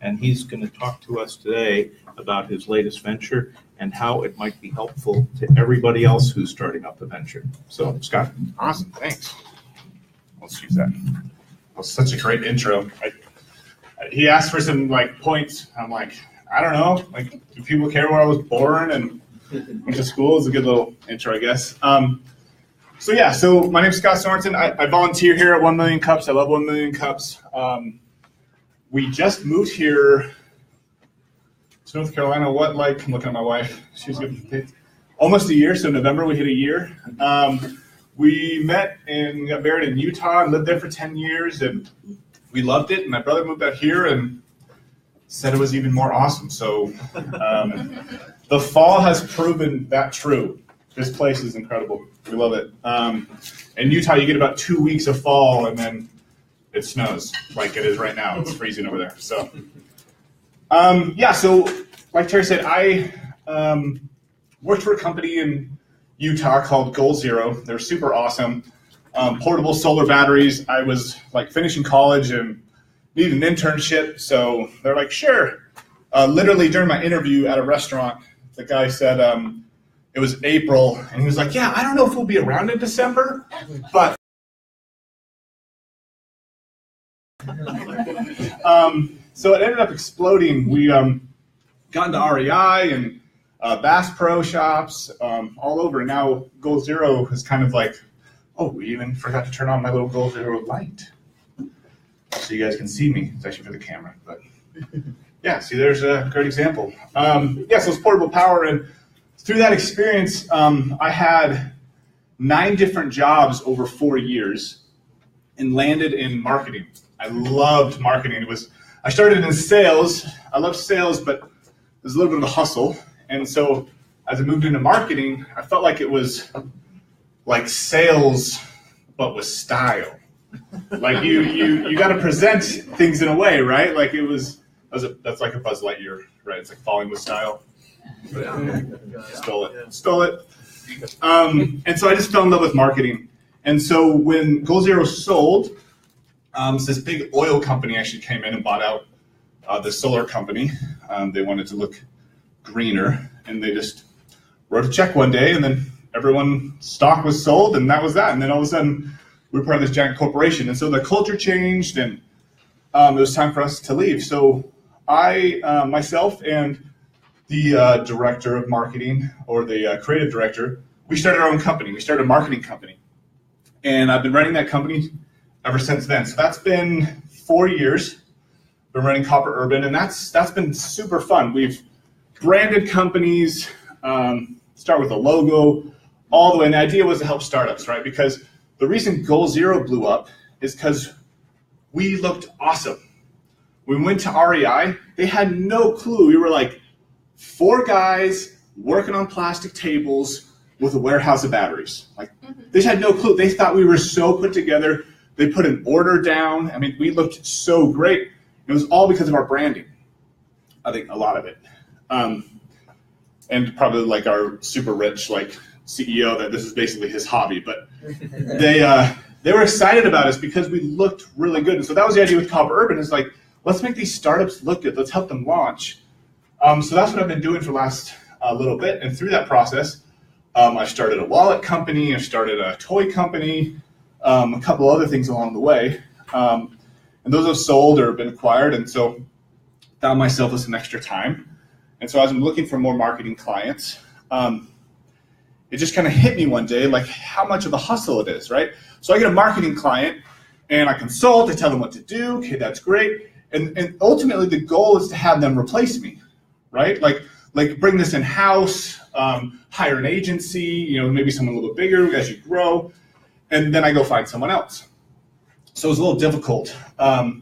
and he's going to talk to us today about his latest venture and how it might be helpful to everybody else who's starting up a venture. So, Scott. Awesome, thanks. Let's use that. That was such a great intro. He asked for some points. I'm like, I don't know. Do people care where I was born and went to school? It's a good little intro, I guess. So my name's Scott Sorensen. I volunteer here at 1 Million Cups. I love 1 Million Cups. We just moved here to North Carolina. I'm looking at my wife. She's giving dates. Almost a year. So November we hit a year. We met and got married in Utah and lived there for 10 years, and we loved it. And my brother moved out here and said it was even more awesome. So the fall has proven that true. This place is incredible. We love it. In Utah, you get about 2 weeks of fall, and then it snows like it is right now. It's freezing over there. So, so like Terry said, I worked for a company in Utah called Goal Zero. They're super awesome. Portable solar batteries. I was finishing college and needed an internship, so they're like, sure. Literally during my interview at a restaurant, the guy said it was April, and he was like, yeah, I don't know if we'll be around in December, but so it ended up exploding. We got into REI and Bass Pro shops all over, and now Goal Zero is kind of oh, we even forgot to turn on my little Goal Zero light. So you guys can see me. It's actually for the camera, but yeah, see, there's a great example. So it's portable power, and through that experience, I had 9 different jobs over 4 years and landed in marketing. I loved marketing. I started in sales. I loved sales, but there's a little bit of a hustle. And so as I moved into marketing, I felt like it was like sales, but with style. You got to present things in a way, right? That's like a Buzz Lightyear, right? It's like falling with style. Stole it. And so I just fell in love with marketing. And so when Goal Zero sold, this big oil company actually came in and bought out the solar company. They wanted to look greener, and they just wrote a check one day, and then everyone's stock was sold, and that was that. And then all of a sudden, we were part of this giant corporation. And so the culture changed, and it was time for us to leave. So I, myself, and the director of marketing, or the creative director, we started our own company. We started a marketing company. And I've been running that company ever since then. So that's been 4 years. Been running Copper Urban, and that's been super fun. We've branded companies, start with a logo, all the way. And the idea was to help startups, right? Because the reason Goal Zero blew up is because we looked awesome. We went to REI. They had no clue. We were 4 guys working on plastic tables with a warehouse of batteries. They had no clue. They thought we were so put together. They put an order down. I mean, we looked so great. It was all because of our branding. I think a lot of it. And probably our super rich CEO that this is basically his hobby. But they were excited about us because we looked really good. And so that was the idea with Copper Urban is let's make these startups look good. Let's help them launch. So that's what I've been doing for the last little bit. And through that process, I started a wallet company. I started a toy company, a couple other things along the way. And those have sold or been acquired. And so found myself with some extra time. And so as I'm looking for more marketing clients, it just kind of hit me one day, how much of a hustle it is, right? So I get a marketing client and I consult, I tell them what to do. Okay, that's great. And ultimately the goal is to have them replace me, right? Bring this in-house, hire an agency, maybe someone a little bit bigger as you grow, and then I go find someone else. So it was a little difficult. How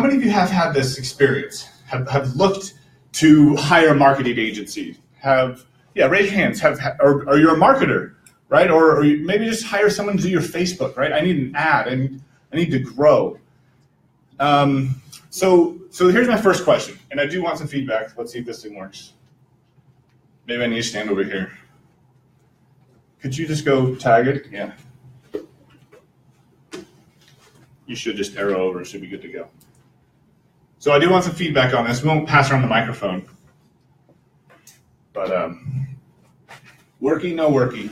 many of you have had this experience? Have looked to hire a marketing agency? Raise your hands. Or you're a marketer, right? Or maybe just hire someone to do your Facebook, right? I need an ad, and I need to grow. So here's my first question, and I do want some feedback. Let's see if this thing works. Maybe I need to stand over here. Could you just go tag it? Yeah. You should just arrow over. It should be good to go. So I do want some feedback on this. We won't pass around the microphone. But worky, no worky.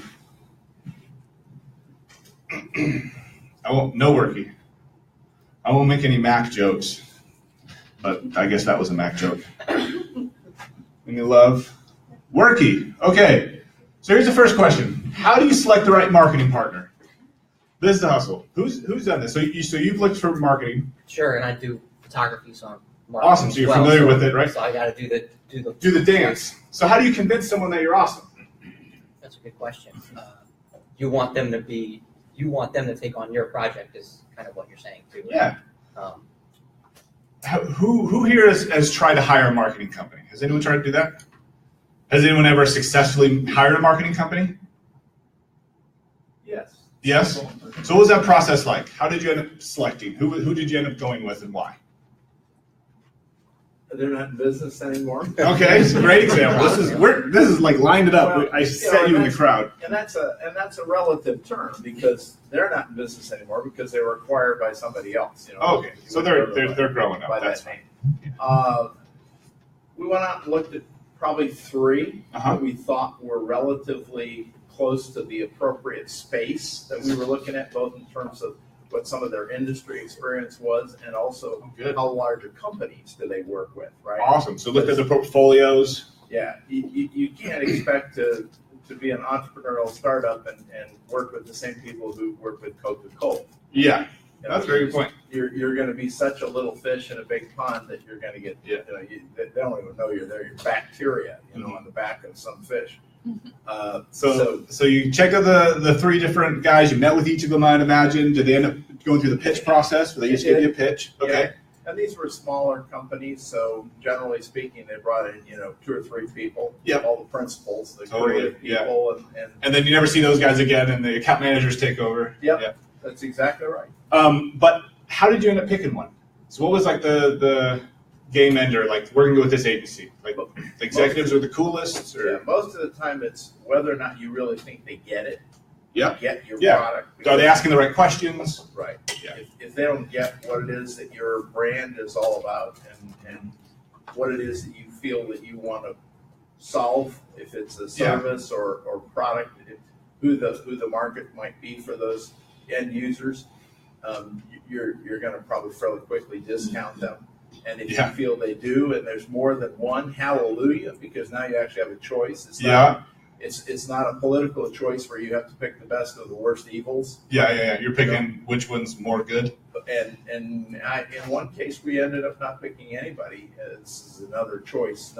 No worky. I won't make any Mac jokes, but I guess that was a Mac joke. Any love? Worky. Okay. So here's the first question. How do you select the right marketing partner? This is the hustle. Who's done this? So you've looked for marketing. Sure, and I do photography, so I'm marketing. Awesome. So you're familiar with it, right? So I got to do the dance. So how do you convince someone that you're awesome? That's a good question. You want them to take on your project is kind of what you're saying too. Right? Yeah. Who here has tried to hire a marketing company? Has anyone tried to do that? Has anyone ever successfully hired a marketing company? Yes. Yes? So what was that process like? How did you end up selecting? Who did you end up going with and why? They're not in business anymore. Okay, it's a great example. This is like lined it up. Well, I set you in the crowd. And that's a relative term because they're not in business anymore because they were acquired by somebody else. Okay, so they're growing up. By That's that fine. name. We went out and looked at probably 3 Uh-huh. that we thought were relatively close to the appropriate space that we were looking at, both in terms of what some of their industry experience was and also Good. how large companies do they work with, right? Awesome. So looked at the portfolios. Yeah, you can't expect to be an entrepreneurial startup and work with the same people who work with Coca-Cola. Yeah, You know, that's a very good point. You're going to be such a little fish in a big pond that you're going to get, they don't even know you're there. You're bacteria, on the back of some fish. So you checked out the 3 different guys. You met with each of them, I'd imagine. Did they end up going through the pitch process? Where they just give you a pitch? Okay. Yeah. And these were smaller companies, so generally speaking, they brought in 2 or 3 people. Yep. All the principals, the Totally, creative people, And then you never see those guys again, and the account managers take over. Yep. That's exactly right. But how did you end up picking one? So what was like the game ender? Like, we're gonna go with this agency. Like, the executives are the coolest. Or? Yeah, most of the time it's whether or not you really think they get it. Yeah. Get your Yeah. product. Are they asking the right questions? Right. Yeah. If they don't get what it is that your brand is all about and what it is that you feel that you want to solve, if it's a service or product, who the market might be for those end users, you're going to probably fairly quickly discount them. And if you feel they do, and there's more than one, hallelujah, because now you actually have a choice. It's not a political choice where you have to pick the best of the worst evils. Yeah. You're picking which one's more good. And in one case, we ended up not picking anybody. This is another choice,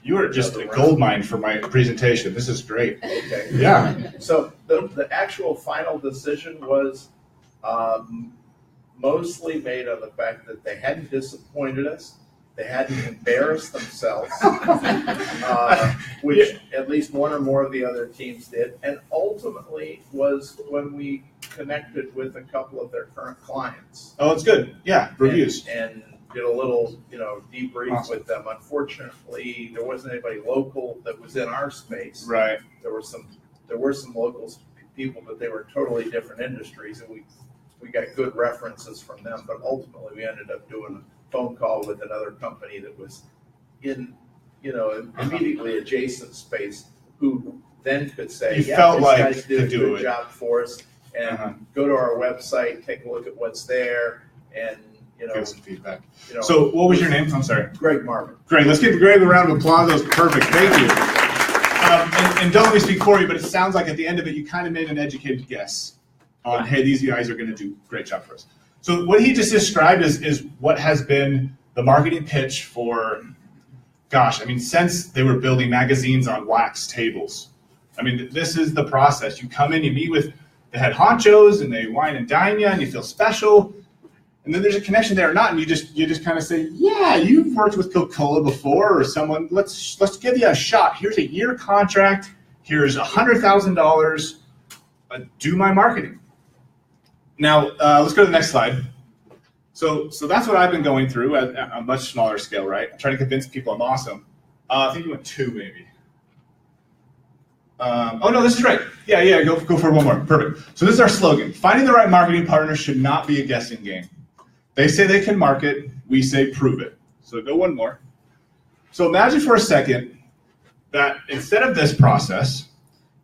You are just a gold mine for my presentation. This is great. Okay. Yeah. So the actual final decision was mostly made on the fact that they hadn't disappointed us. They hadn't embarrassed themselves, which at least one or more of the other teams did. And ultimately was when we connected with a couple of their current clients. Oh, it's good. Yeah, reviews. And did a little, debrief with them. Unfortunately, there wasn't anybody local that was in our space. Right. There were some local people, but they were totally different industries, and we got good references from them. But ultimately, we ended up doing a phone call with another company that was in, immediately adjacent space, who then could say, you felt these like guys did a do good it. job for us, and go to our website, take a look at what's there, and give some feedback. So what was your name? I'm sorry. Greg Marvin. Great. Let's give Greg a round of applause. That was perfect. Thank you. And don't let me speak for you, but it sounds like at the end of it, you kind of made an educated guess on, hey, these guys are going to do a great job for us. So what he just described is what has been the marketing pitch for, since they were building magazines on wax tables. This is the process. You come in, you meet with the head honchos, and they wine and dine you, and you feel special. And then there's a connection there or not, and you just kind of say, yeah, you've worked with Coca-Cola before, or someone. Let's give you a shot. Here's a year contract. Here's $100,000. Do my marketing. Now let's go to the next slide. So that's what I've been going through at a much smaller scale, right? I'm trying to convince people I'm awesome. I think you went 2 maybe. Oh no, this is right. Yeah. Go for one more. Perfect. So this is our slogan: finding the right marketing partner should not be a guessing game. They say they can market. We say prove it. So go one more. So imagine for a second that instead of this process,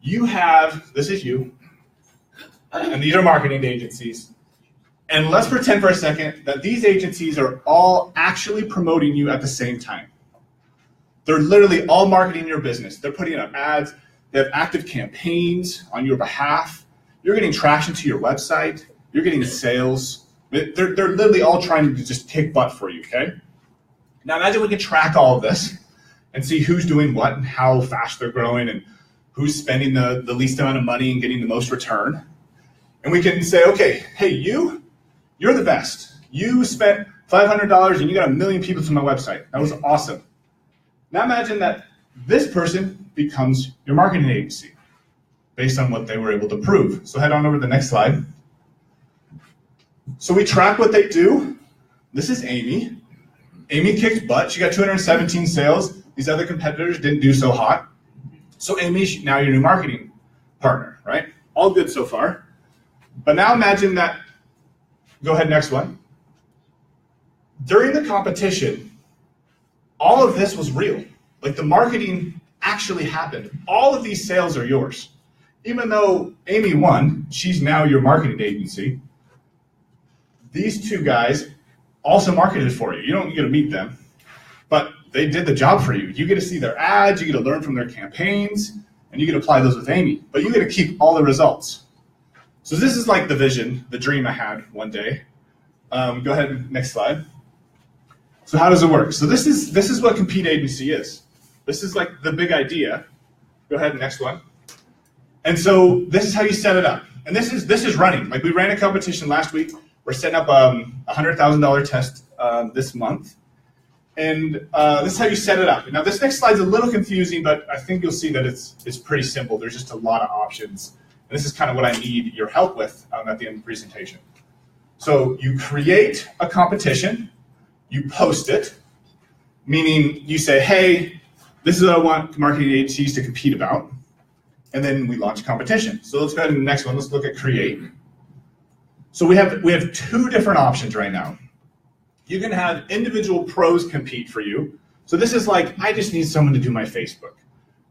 you have, this is you, and these are marketing agencies. And let's pretend for a second that these agencies are all actually promoting you at the same time. They're literally all marketing your business. They're putting up ads. They have active campaigns on your behalf. You're getting traction to your website. You're getting sales. They're literally all trying to just kick butt for you, okay? Now imagine we can track all of this and see who's doing what and how fast they're growing and who's spending the least amount of money and getting the most return. And we can say, okay, hey, you're the best. You spent $500 and you got 1 million people to my website. That was awesome. Now imagine that this person becomes your marketing agency based on what they were able to prove. So head on over to the next slide. So we track what they do. This is Amy. Amy kicked butt. She got 217 sales. These other competitors didn't do so hot. So Amy's now your new marketing partner, right? All good so far. But now imagine that, go ahead, next one. During the competition, all of this was real. Like the marketing actually happened. All of these sales are yours. Even though Amy won, she's now your marketing agency. These two guys also marketed for you. You don't get to meet them, but they did the job for you. You get to see their ads, you get to learn from their campaigns, and you get to apply those with Amy. But you get to keep all the results. So this is like the vision, the dream I had one day. Go ahead, next slide. So how does it work? So this is what Compete Agency is. This is like the big idea. Go ahead, next one. And so this is how you set it up. And this is running. Like we ran a competition last week. We're setting up a $100,000 test this month. And this is how you set it up. Now this next slide's a little confusing, but I think you'll see that it's pretty simple. There's just a lot of options. And this is kind of what I need your help with at the end of the presentation. So you create a competition, you post it, meaning you say, hey, this is what I want marketing agencies to compete about. And then we launch a competition. So let's go ahead to the next one. Let's look at create. So we have two different options right now. You can have individual pros compete for you. So this is like, I just need someone to do my Facebook.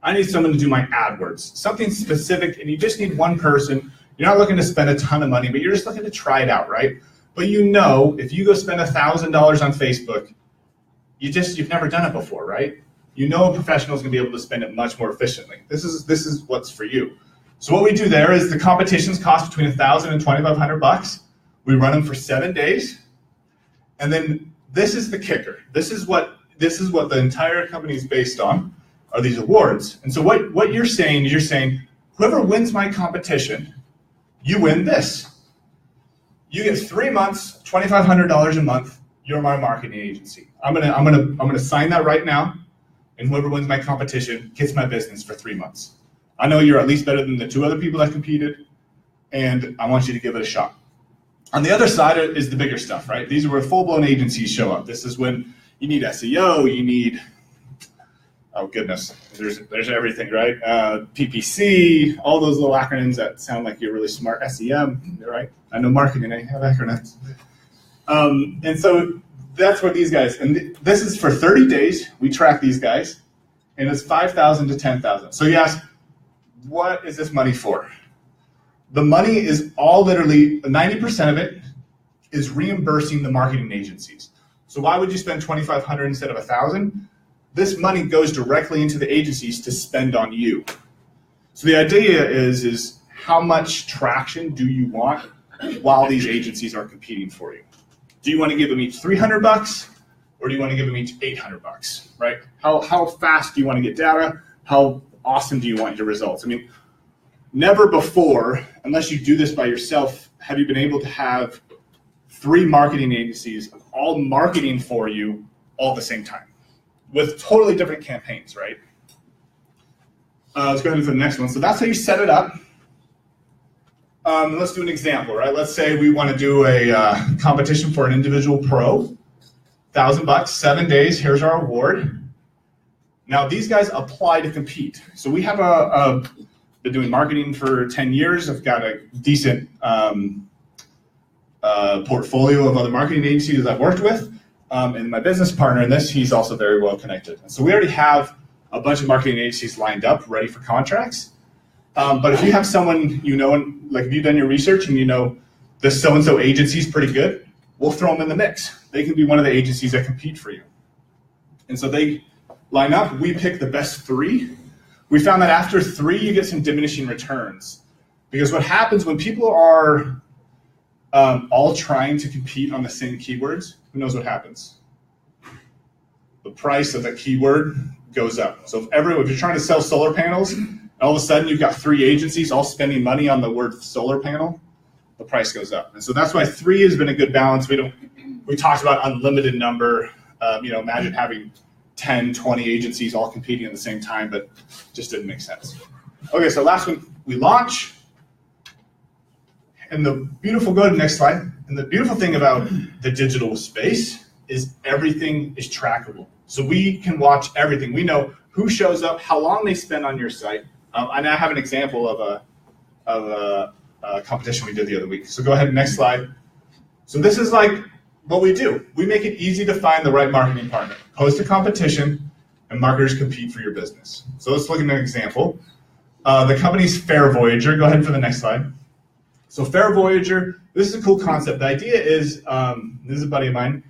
I need someone to do my AdWords, something specific, and you just need one person. You're not looking to spend a ton of money, but you're just looking to try it out, right? But you know, if you go spend $1,000 on Facebook, you've never done it before, right? You know a professional is going to be able to spend it much more efficiently. This is what's for you. So what we do there is the competitions cost between $1,000 and $2,500. We run them for 7 days, and then this is the kicker. This is what the entire company is based on, are these awards. And so what you're saying is you're saying, whoever wins my competition, you win this. You get 3 months, $2,500 a month. You're my marketing agency. I'm gonna sign that right now, and whoever wins my competition gets my business for 3 months. I know you're at least better than the 2 other people that competed, and I want you to give it a shot. On the other side is the bigger stuff, right? These are where full-blown agencies show up. This is when you need SEO, you need, oh goodness, there's everything, right? PPC, all those little acronyms that sound like you're really smart. SEM, right? I know marketing, I have acronyms. And so that's where these guys, and this is for 30 days, we track these guys, and it's $5,000 to $10,000. So you ask, what is this money for? The money is all literally, 90% of it is reimbursing the marketing agencies. So why would you spend $2,500 instead of $1,000? This money goes directly into the agencies to spend on you. So the idea is how much traction do you want while these agencies are competing for you? Do you want to give them each $300, or do you want to give them each $800, right? How fast do you want to get data? How awesome do you want your results? I mean, never before, unless you do this by yourself, have you been able to have 3 marketing agencies all marketing for you all at the same time with totally different campaigns, right? Let's go ahead to the next one. So that's how you set it up. Let's do an example, right? Let's say we want to do a competition for an individual pro, $1,000, 7 days. Here's our award. Now these guys apply to compete. So we have been doing marketing for 10 years. I've got a decent portfolio of other marketing agencies I've worked with. And my business partner in this, he's also very well connected. And so we already have a bunch of marketing agencies lined up, ready for contracts. But if you have someone you know, and like if you've done your research and you know this so-and-so agency is pretty good, we'll throw them in the mix. They can be one of the agencies that compete for you. And so they line up, we pick the best 3. We found that after 3, you get some diminishing returns. Because what happens when people are all trying to compete on the same keywords, who knows what happens? The price of the keyword goes up. So if you're trying to sell solar panels, and all of a sudden you've got 3 agencies all spending money on the word solar panel, the price goes up. And so that's why 3 has been a good balance. We talked about unlimited number. Imagine having 10, 20 agencies all competing at the same time, but just didn't make sense. Okay, so last one, we launch. And go to the next slide. And the beautiful thing about the digital space is everything is trackable. So we can watch everything. We know who shows up, how long they spend on your site. And I have an example of a competition we did the other week. So go ahead, next slide. So this is like what we do. We make it easy to find the right marketing partner. Post a competition, and marketers compete for your business. So let's look at an example. The company's Voyager. Go ahead for the next slide. So Voyager, this is a cool concept. The idea is, this is a buddy of mine.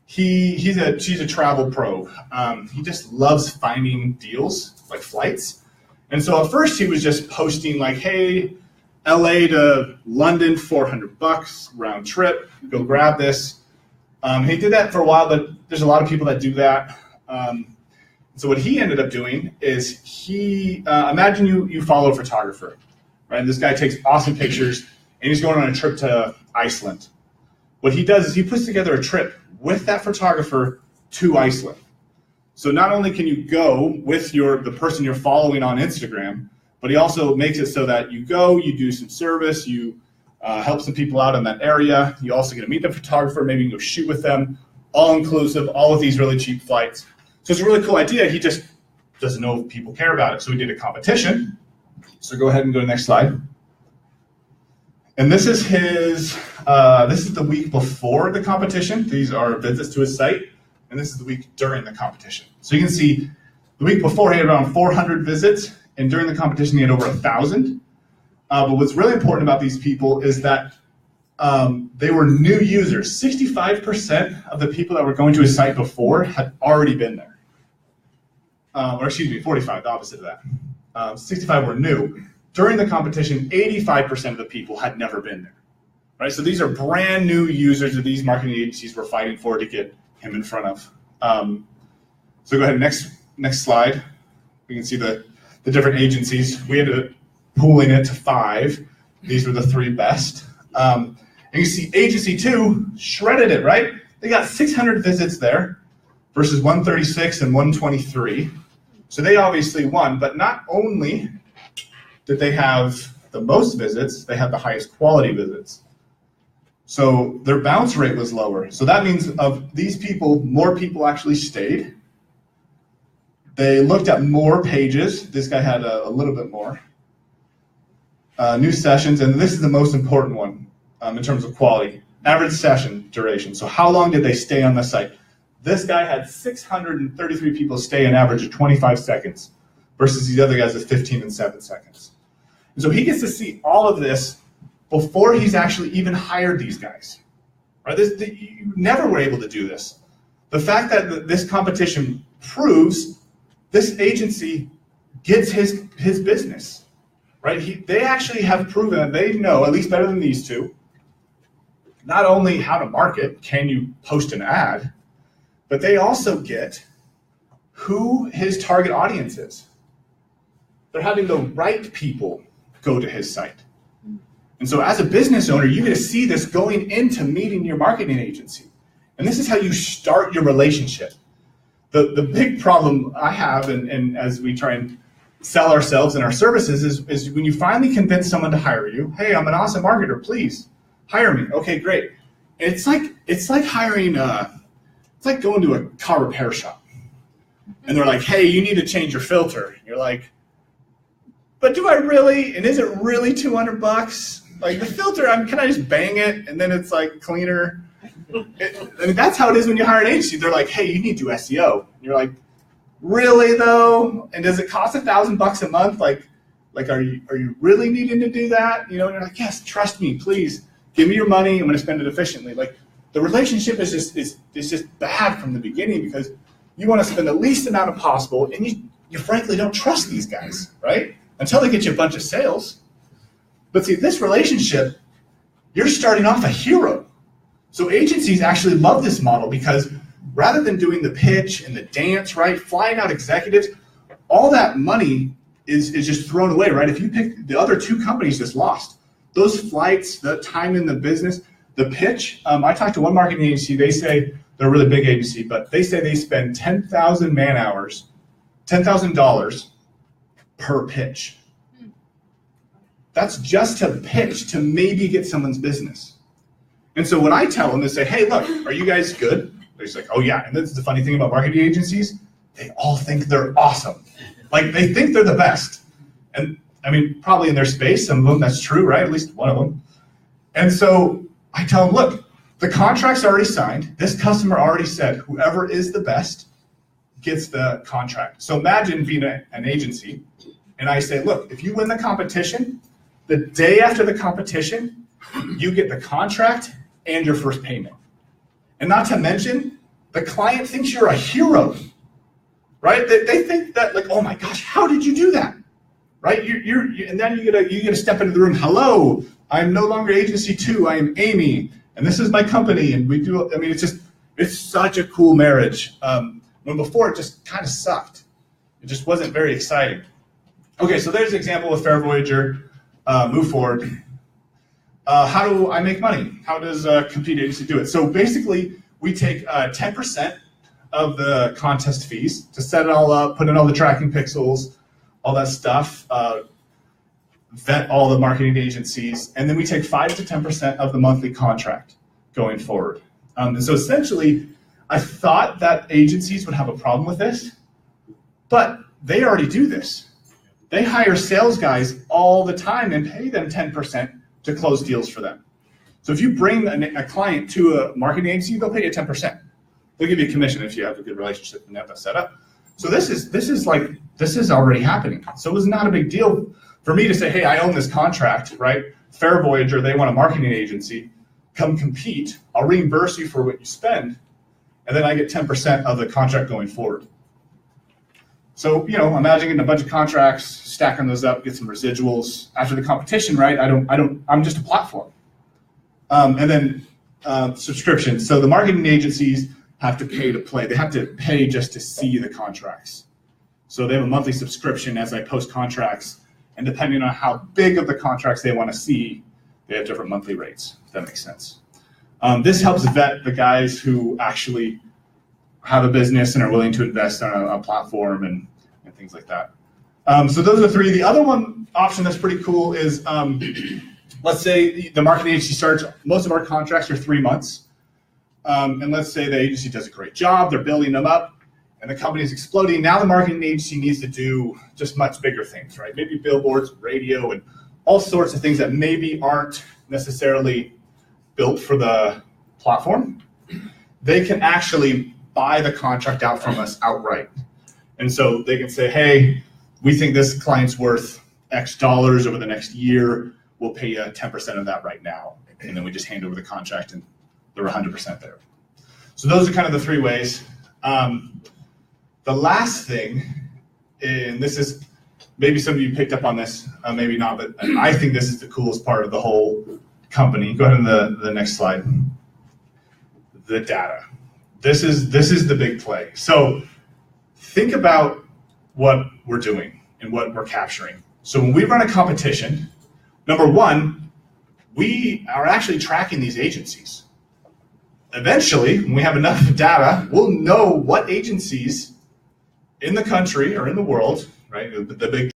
She's a travel pro. He just loves finding deals, like flights. And so at first he was just posting like, hey, LA to London, $400 round trip. Go grab this. He did that for a while, but there's a lot of people that do that. So what he ended up doing is imagine you follow a photographer, right? This guy takes awesome pictures, and he's going on a trip to Iceland. What he does is he puts together a trip with that photographer to Iceland. So not only can you go with the person you're following on Instagram, but he also makes it so that you go, you do some service, you help some people out in that area. You also get to meet the photographer, maybe you can go shoot with them, all inclusive, all with these really cheap flights. So it's a really cool idea. He just doesn't know if people care about it. So we did a competition. So go ahead and go to the next slide. And this is this is the week before the competition. These are visits to his site. And this is the week during the competition. So you can see the week before he had around 400 visits. And during the competition, he had over 1,000. But what's really important about these people is that they were new users. 65% of the people that were going to his site before had already been there. 45, the opposite of that. 65 were new. During the competition, 85% of the people had never been there. Right? So these are brand new users that these marketing agencies were fighting for to get him in front of. So go ahead, next slide. We can see the different agencies. We ended up pooling it to 5. These were the 3 best. And you see agency 2 shredded it, right? They got 600 visits there versus 136 and 123. So they obviously won, but not only did they have the most visits, they had the highest quality visits. So their bounce rate was lower. So that means of these people, more people actually stayed. They looked at more pages. This guy had a little bit more. New sessions, and this is the most important one in terms of quality. Average session duration. So how long did they stay on the site? This guy had 633 people stay an average of 25 seconds versus these other guys at 15 and 7 seconds. And so he gets to see all of this before he's actually even hired these guys. Right? You never were able to do this. The fact that this competition proves this agency gets his business. Right? They actually have proven that they know, at least better than these two, not only how to market, can you post an ad, but they also get who his target audience is. They're having the right people go to his site. And so as a business owner, you get to see this going into meeting your marketing agency. And this is how you start your relationship. The big problem I have, and as we try and sell ourselves and our services, is when you finally convince someone to hire you. Hey, I'm an awesome marketer, please hire me. Okay, great. It's like hiring it's like going to a car repair shop. And they're like, hey, you need to change your filter. You're like, but do I really? And is it really $200? Like the filter, can I just bang it and then it's like cleaner? That's how it is when you hire an agency. They're like, hey, you need to do SEO. And you're like, really though? And does it cost $1,000 a month? Like, are you really needing to do that? And you're like, yes, trust me, please. Give me your money. I'm going to spend it efficiently. Like the relationship is just bad from the beginning because you want to spend the least amount of possible, and you frankly don't trust these guys, right? Until they get you a bunch of sales. But see, this relationship, you're starting off a hero. So agencies actually love this model because rather than doing the pitch and the dance, right, flying out executives, all that money is just thrown away, right? If you pick the other two companies just lost, those flights, the time in the business, the pitch. I talked to one marketing agency. They say they're a really big agency, but they say they spend 10,000 man hours, $10,000 per pitch. That's just to pitch to maybe get someone's business. And so when I tell them, they say, hey, look, are you guys good? They're just like, oh yeah. And this is the funny thing about marketing agencies. They all think they're awesome. Like they think they're the best. And I mean, probably in their space, some of them, that's true, right? At least one of them. And so I tell them, look, the contract's already signed. This customer already said whoever is the best gets the contract. So imagine being an agency, and I say, look, if you win the competition, the day after the competition, you get the contract and your first payment. And not to mention, the client thinks you're a hero, right? They think that, like, oh my gosh, how did you do that? Right? And then you get to step into the room. Hello, I'm no longer agency 2. I am Amy, and this is my company. And we do. I mean, it's such a cool marriage. When before it just kind of sucked. It just wasn't very exciting. Okay, so there's an example with Voyager. Move forward. How do I make money? How does a compete agency do it? So basically, we take 10% of the contest fees to set it all up, put in all the tracking pixels, all that stuff, vet all the marketing agencies, and then we take 5 to 10% of the monthly contract going forward. And so essentially, I thought that agencies would have a problem with this, but they already do this. They hire sales guys all the time and pay them 10% to close deals for them. So if you bring a client to a marketing agency, they'll pay you 10%. They'll give you a commission if you have a good relationship and have that set up. So this is already happening. So it was not a big deal for me to say, hey, I own this contract, right? Voyager, they want a marketing agency. Come compete. I'll reimburse you for what you spend, and then I get 10% of the contract going forward. So, imagine getting a bunch of contracts, stacking those up, get some residuals after the competition, right? I'm just a platform. And then subscriptions. So the marketing agencies have to pay to play. They have to pay just to see the contracts. So they have a monthly subscription as I post contracts, and depending on how big of the contracts they want to see, they have different monthly rates, if that makes sense. This helps vet the guys who actually have a business and are willing to invest on a platform and things like that. So those are 3. The other one option that's pretty cool is, let's say the marketing agency starts, most of our contracts are 3 months. And let's say the agency does a great job, they're building them up, and the company is exploding. Now the marketing agency needs to do just much bigger things, right? Maybe billboards, radio, and all sorts of things that maybe aren't necessarily built for the platform. They can actually buy the contract out from us outright. And so they can say, hey, we think this client's worth X dollars over the next year. We'll pay you 10% of that right now. And then we just hand over the contract and they're 100% there. So those are kind of the 3 ways. The last thing, and this is, maybe some of you picked up on this, maybe not, but I think this is the coolest part of the whole company. Go ahead to the next slide. The data. This is the big play. So think about what we're doing and what we're capturing. So when we run a competition, number 1, we are actually tracking these agencies. Eventually, when we have enough data, we'll know what agencies in the country or in the world, right, the big